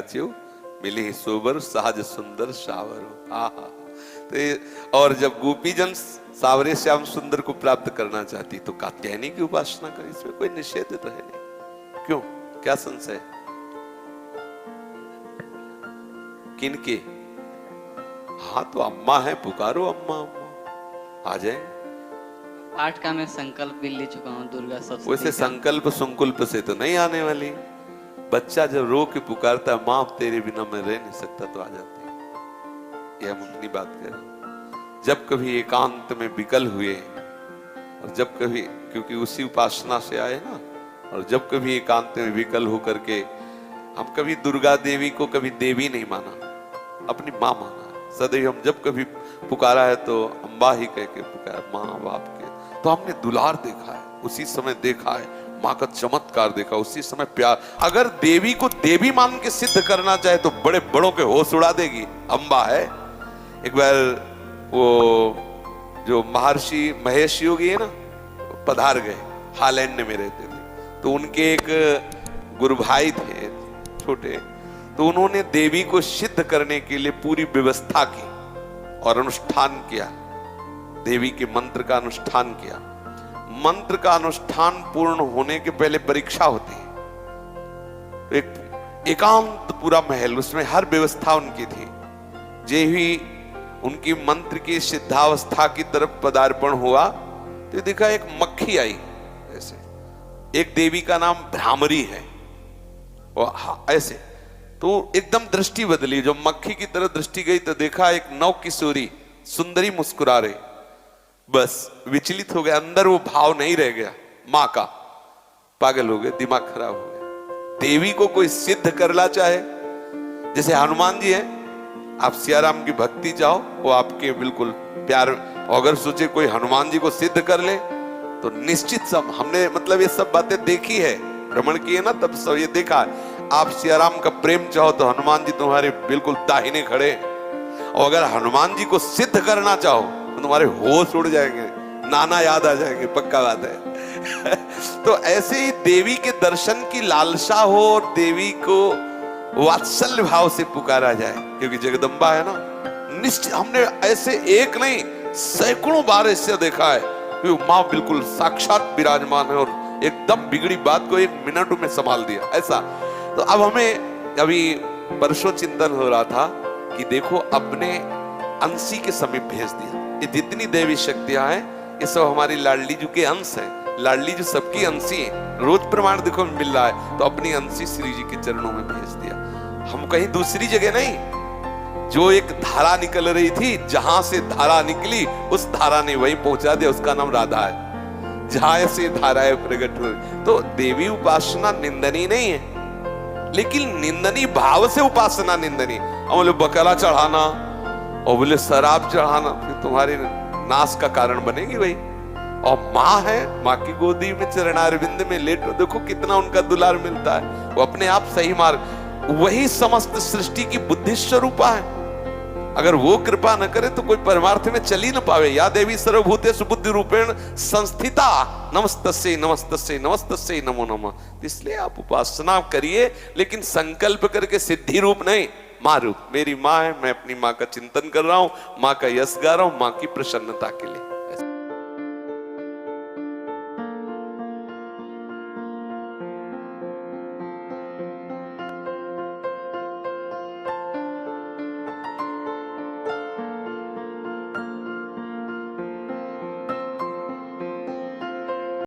गाच्यो मिली sober सहज सुंदर सावर। आहा। तो और जब गोपी जन सावरे श्याम सुंदर को प्राप्त करना चाहती तो कात्यायनी की उपासना करें, इसमें कोई निषेध तो है नहीं। क्यों, क्या संशय? किनके? हाँ तो अम्मा है, पुकारो अम्मा अम्मा, आ जाए। पाठ का मैं संकल्प भी ले चुका हूँ दुर्गा सरस्वती। वैसे संकल्प संकल्प से तो नहीं आने वाली। बच्चा जब रो के पुकारता माँ तेरे बिना मैं रह नहीं सकता तो आ जाती है। ये हम अपनी बात करें। जब कभी एकांत में विकल हुए और जब कभी, क्योंकि उसी उपासना से आए ना, और जब कभी एकांत में विकल होकर के हम कभी दुर्गा देवी को कभी देवी नहीं माना, अपनी माँ माना है। सदैव हम जब कभी पुकारा है तो अम्बा ही कह के पुकारा, माँ बाप के। तो हमने दुलार देखा है, उसी समय देखा है माँ का चमत्कार देखा, उसी समय प्यार। अगर देवी को देवी मान के सिद्ध करना चाहे तो बड़े बड़ों के होश उड़ा देगी, अम्बा है। एक बार वो जो महर्षि महेश योगी है ना, पधार गए, हालैंड में रहते थे। तो उनके एक गुरु भाई थे छोटे, तो उन्होंने देवी को सिद्ध करने के लिए पूरी व्यवस्था की और अनुष्ठान किया, देवी के मंत्र का अनुष्ठान किया। मंत्र का अनुष्ठान पूर्ण होने के पहले परीक्षा होती है। एक एकांत पूरा महल, उसमें हर व्यवस्था उनकी थी। जे ही उनकी मंत्र की सिद्धावस्था की तरफ पदार्पण हुआ तो देखा एक मक्खी आई ऐसे। एक देवी का नाम भ्रामरी है, ऐसे तो एकदम दृष्टि बदली। जो मक्खी की तरफ दृष्टि गई तो देखा एक नव किशोरी सुंदरी मुस्कुरा रही। बस विचलित हो गया, अंदर वो भाव नहीं रह गया मां का, पागल हो गए, दिमाग खराब हो गया। देवी को कोई सिद्ध करना चाहे, जैसे हनुमान जी हैं, आप सियाराम की भक्ति चाहो वो आपके बिल्कुल प्यार, अगर सोचे कोई हनुमान जी को सिद्ध कर ले तो निश्चित सब, हमने मतलब ये सब बातें देखी है, भ्रमण किए ना, तब सब ये देखा है। आप सियाराम का प्रेम चाहो तो हनुमान जी तुम्हारे बिल्कुल दाहिने खड़े हैं। और अगर हनुमान जी को सिद्ध करना चाहो तो तुम्हारे होश उड़ जाएंगे, नाना याद आ जाएंगे, पक्का बात है। तो ऐसे ही देवी के दर्शन की लालसा हो और देवी को वात्सल्य भाव से पुकारा जाए, क्योंकि जगदम्बा है ना। निश्चित हमने ऐसे एक नहीं सैकड़ों बार ऐसे देखा है कि माँ बिल्कुल साक्षात विराजमान है और एकदम बिगड़ी बात को एक मिनट में संभाल दिया, ऐसा। तो अब हमें अभी परसों चिंतन हो रहा था कि देखो अपने अंशी के समीप भेज दिया। ये जितनी देवी शक्तियां हैं ये सब हमारी लाडली जी के अंश है। लाडली जी सबकी अंशी है, रोज प्रमाण देखो मिल रहा है। तो अपनी अंशी श्री जी के चरणों में भेज दिया। हम कहीं दूसरी जगह नहीं, जो एक धारा निकल रही थी, जहां से धारा निकली उस धारा ने वहीं पहुंचा दिया, उसका नाम राधा है। जहां से धाराएं प्रकट हुई। तो देवी उपासना निंदनीय नहीं है, लेकिन निंदनीय भाव से उपासना निंदनीय। हम बोले बकरा चढ़ाना और बोले शराब चढ़ाना फिर तुम्हारे नाश का कारण बनेगी भाई। और माँ है, माँ की गोदी में चरणारविंद में लेटो, देखो कितना उनका दुलार मिलता है। वो अपने आप सही मार्ग, वही समस्त सृष्टि की बुद्धि स्वरूपा है। अगर वो कृपा न करे तो कोई परमार्थ में चल ही न पावे। या देवी सर्वभूतेषु बुद्धि रूपेण संस्थिता नमस्तस्यै नमस्तस्यै नमस्तस्यै नमो नमः। इसलिए आप उपासना करिए, लेकिन संकल्प करके सिद्धि रूप नहीं, माँ रूप। मेरी माँ है, मैं अपनी माँ का चिंतन कर रहा हूं, माँ का यश गा रहा हूं, माँ की प्रसन्नता के लिए।